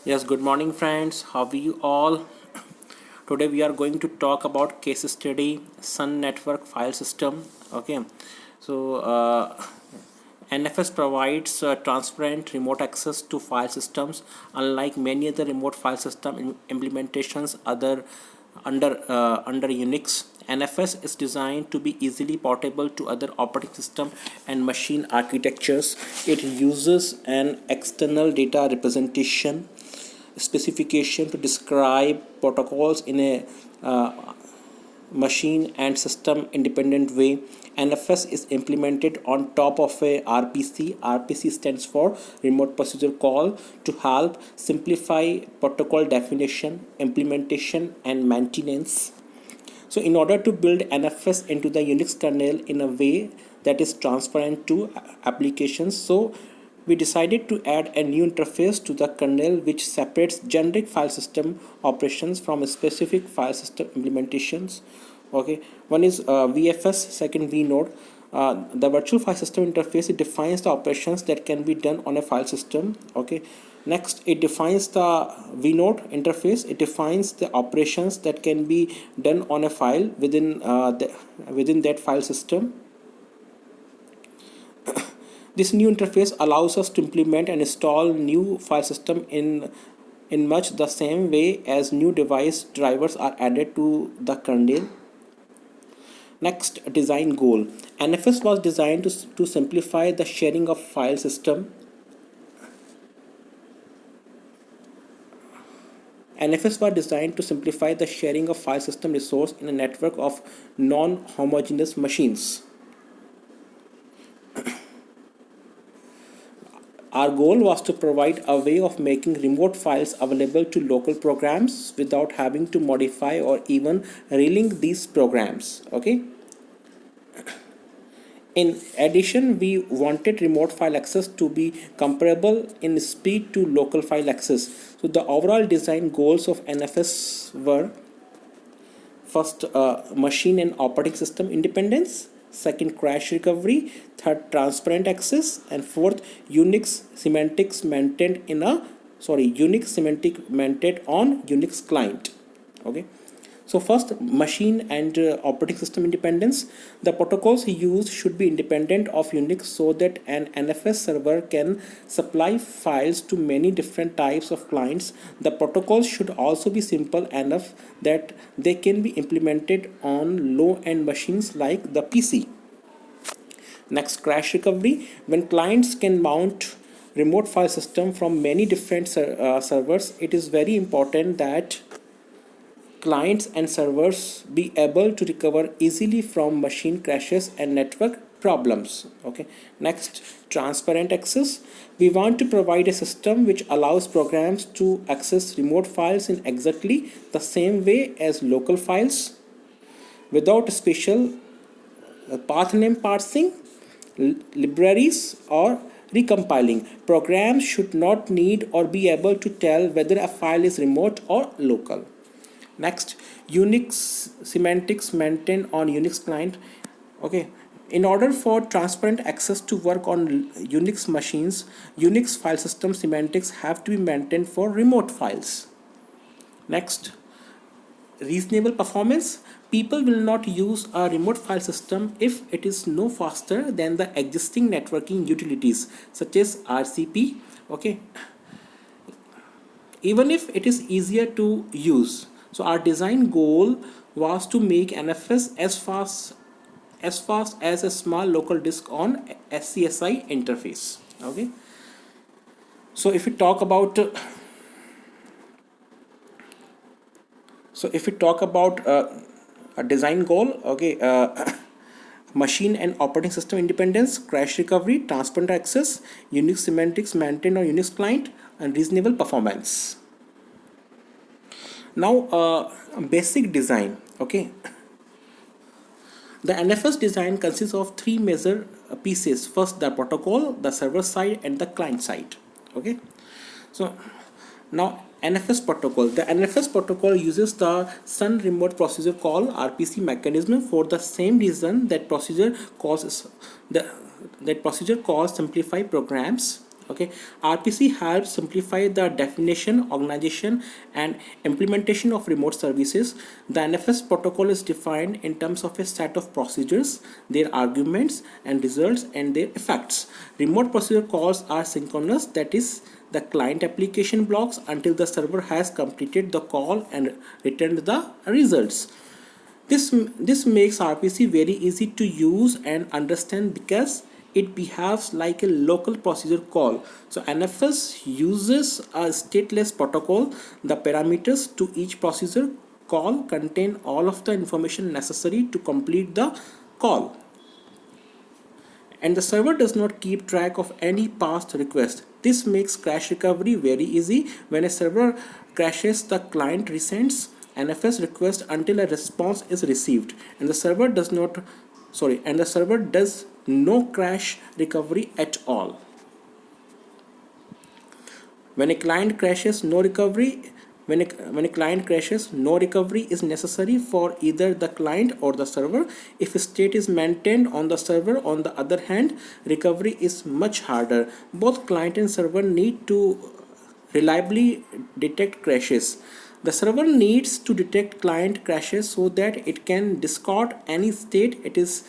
Yes, good morning, friends. How are you all? Today we are going to talk about case study Sun Network file system. Okay, so NFS provides transparent remote access to file systems, unlike many other remote file system implementations under Unix. NFS is designed to be easily portable to other operating system and machine architectures. It uses an external data representation specification to describe protocols in a machine and system independent way. NFS is implemented on top of a RPC. RPC stands for Remote Procedure Call to help simplify protocol definition, implementation, and maintenance. So in order to build NFS into the Unix kernel in a way that is transparent to applications, so we decided to add a new interface to the kernel which separates generic file system operations from specific file system implementations. Okay, one is VFS, second vnode. The virtual file system interface, it defines the operations that can be done on a file system. Okay, next it defines the vnode interface. It defines the operations that can be done on a file within that file system. This new interface allows us to implement and install new file system in much the same way as new device drivers are added to the kernel. Next, design goal. NFS was designed to simplify the sharing of file system. NFS was designed to simplify the sharing of file system resource in a network of non-homogeneous machines. Our goal was to provide a way of making remote files available to local programs without having to modify or even relink these programs. Okay. In addition, we wanted remote file access to be comparable in speed to local file access. So the overall design goals of NFS were: first, machine and operating system independence; second, crash recovery; third, transparent access; and fourth, Unix semantics maintained Unix semantic maintained on Unix client. Okay. So first, machine and operating system independence. The protocols used should be independent of Unix so that an NFS server can supply files to many different types of clients. The protocols should also be simple enough that they can be implemented on low-end machines like the PC. Next, crash recovery. When clients can mount remote file system from many different servers, it is very important that clients and servers be able to recover easily from machine crashes and network problems. Okay. Next, transparent access. We want to provide a system which allows programs to access remote files in exactly the same way as local files without special path name parsing, libraries, or recompiling. Programs should not need or be able to tell whether a file is remote or local. Next, Unix semantics maintained on Unix client. Okay, in order for transparent access to work on Unix machines, Unix file system semantics have to be maintained for remote files. Next, reasonable performance. People will not use a remote file system if it is no faster than the existing networking utilities such as RCP. Okay, even if it is easier to use. So our design goal was to make NFS as fast as a small local disk on SCSI interface. Okay. So if we talk about a design goal, okay, machine and operating system independence, crash recovery, transparent access, Unix semantics maintained on Unix client, and reasonable performance. Now, basic design. Okay, the NFS design consists of three major pieces. First, the protocol, the server side, and the client side. Okay, so now NFS protocol. The NFS protocol uses the Sun Remote Procedure Call (RPC) mechanism for the same reason that procedure calls simplify programs. Okay, RPC helps simplify the definition, organization, and implementation of remote services. The NFS protocol is defined in terms of a set of procedures, their arguments and results, and their effects. Remote procedure calls are synchronous, that is, the client application blocks until the server has completed the call and returned the results. This makes RPC very easy to use and understand because it behaves like a local procedure call. So NFS uses a stateless protocol. The parameters to each procedure call contain all of the information necessary to complete the call, and the server does not keep track of any past request. This makes crash recovery very easy. When a server crashes, the client resends NFS request until a response is received, and the server does no crash recovery at all. When a client crashes, no recovery when a client crashes, no recovery is necessary for either the client or the server. If state is maintained on the server, on the other hand, recovery is much harder. Both client and server need to reliably detect crashes. The server needs to detect client crashes so that it can discard any state it is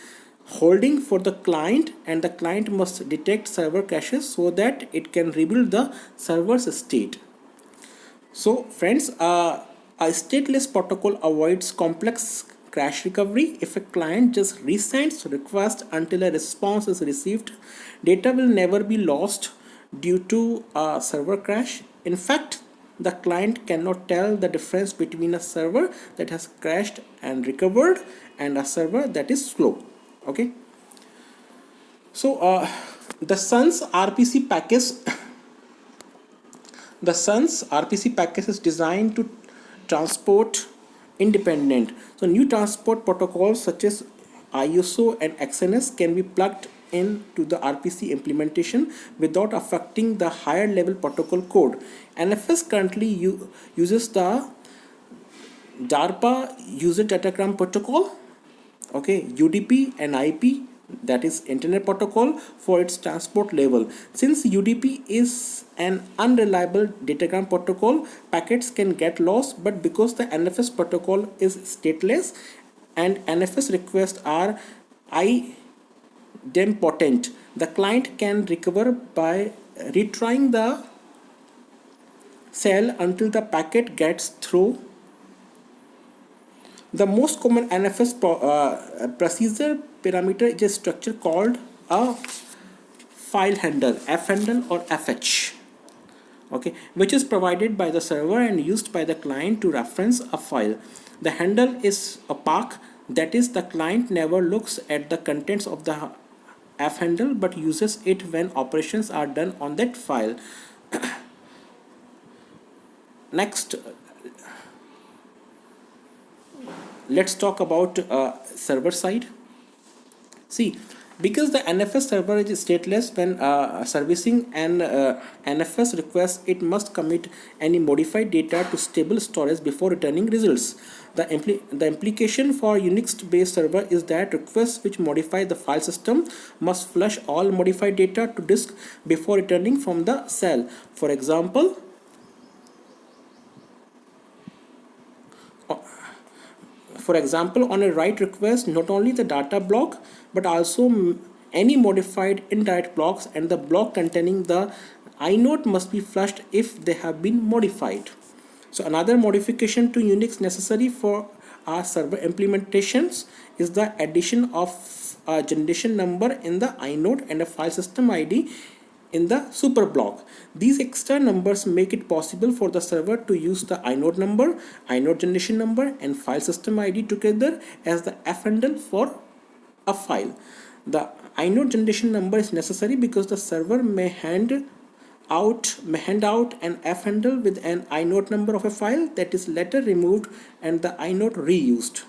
holding for the client, and the client must detect server crashes so that it can rebuild the server's state. So friends, a stateless protocol avoids complex crash recovery. If a client just resends request until a response is received, data will never be lost due to a server crash. In fact, the client cannot tell the difference between a server that has crashed and recovered and a server that is slow. Okay. So the Sun's RPC package The Sun's RPC package is designed to transport independent. So new transport protocols such as ISO and XNS can be plugged into the RPC implementation without affecting the higher level protocol code. NFS currently uses the DARPA user datagram protocol, okay, UDP and IP, that is internet protocol, for its transport level. Since UDP is an unreliable datagram protocol, packets can get lost, but because the NFS protocol is stateless and NFS requests are idempotent, the client can recover by retrying the cell until the packet gets through. The most common NFS procedure parameter is a structure called a file handle, F handle or FH, okay, which is provided by the server and used by the client to reference a file. The handle is opaque, that is, the client never looks at the contents of the F handle but uses it when operations are done on that file. Next, let's talk about server side. See, because the NFS server is stateless, when servicing an NFS request, it must commit any modified data to stable storage before returning results. The implication for Unix-based server is that requests which modify the file system must flush all modified data to disk before returning from the cell. For example, on a write request, not only the data block but also any modified indirect blocks and the block containing the inode must be flushed if they have been modified. So another modification to Unix necessary for our server implementations is the addition of a generation number in the inode and a file system ID in the super block. These extra numbers make it possible for the server to use the inode number, inode generation number, and file system ID together as the F handle for a file. The inode generation number is necessary because the server may hand out an F handle with an inode number of a file that is later removed and the inode reused.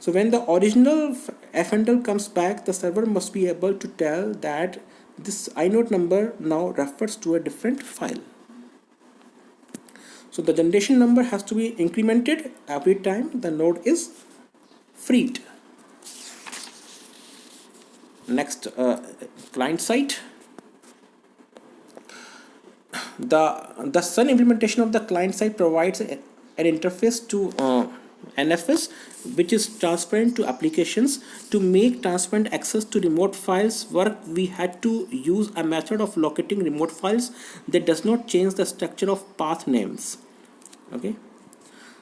So when the original F handle comes back, the server must be able to tell that this inode number now refers to a different file. So the generation number has to be incremented every time the node is freed. Next, client side. the Sun implementation of the client side provides an interface to NFS, which is transparent to applications. To make transparent access to remote files work, we had to use a method of locating remote files that does not change the structure of path names. Okay.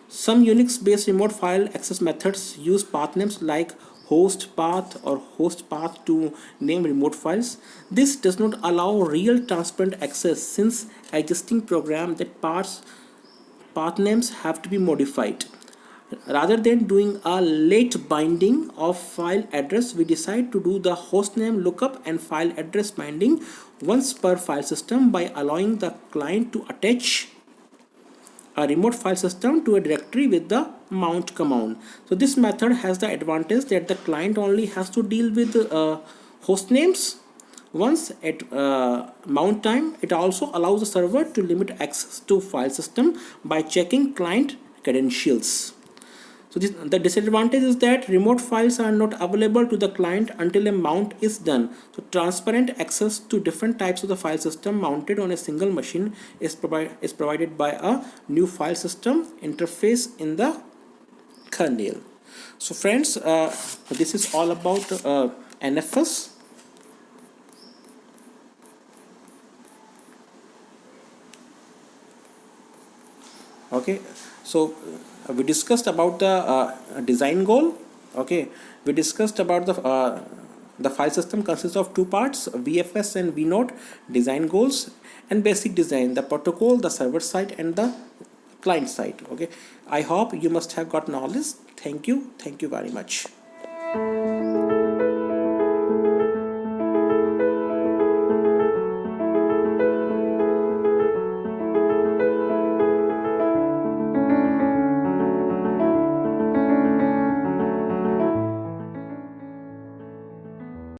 Some Unix-based remote file access methods use path names like host path or host path to name remote files. This does not allow real transparent access since existing program that path names have to be modified. Rather than doing a late binding of file address, we decide to do the hostname lookup and file address binding once per file system by allowing the client to attach a remote file system to a directory with the mount command. So this method has the advantage that the client only has to deal with host names once at mount time. It also allows the server to limit access to file system by checking client credentials. So the disadvantage is that remote files are not available to the client until a mount is done. So transparent access to different types of the file system mounted on a single machine is provided by a new file system interface in the kernel. So friends, this is all about NFS. Okay, so we discussed about the design goal. Okay, we discussed about the file system consists of two parts, VFS and vNode, design goals and basic design, the protocol, the server side and the client side. Okay, I hope you must have got knowledge. Thank you very much.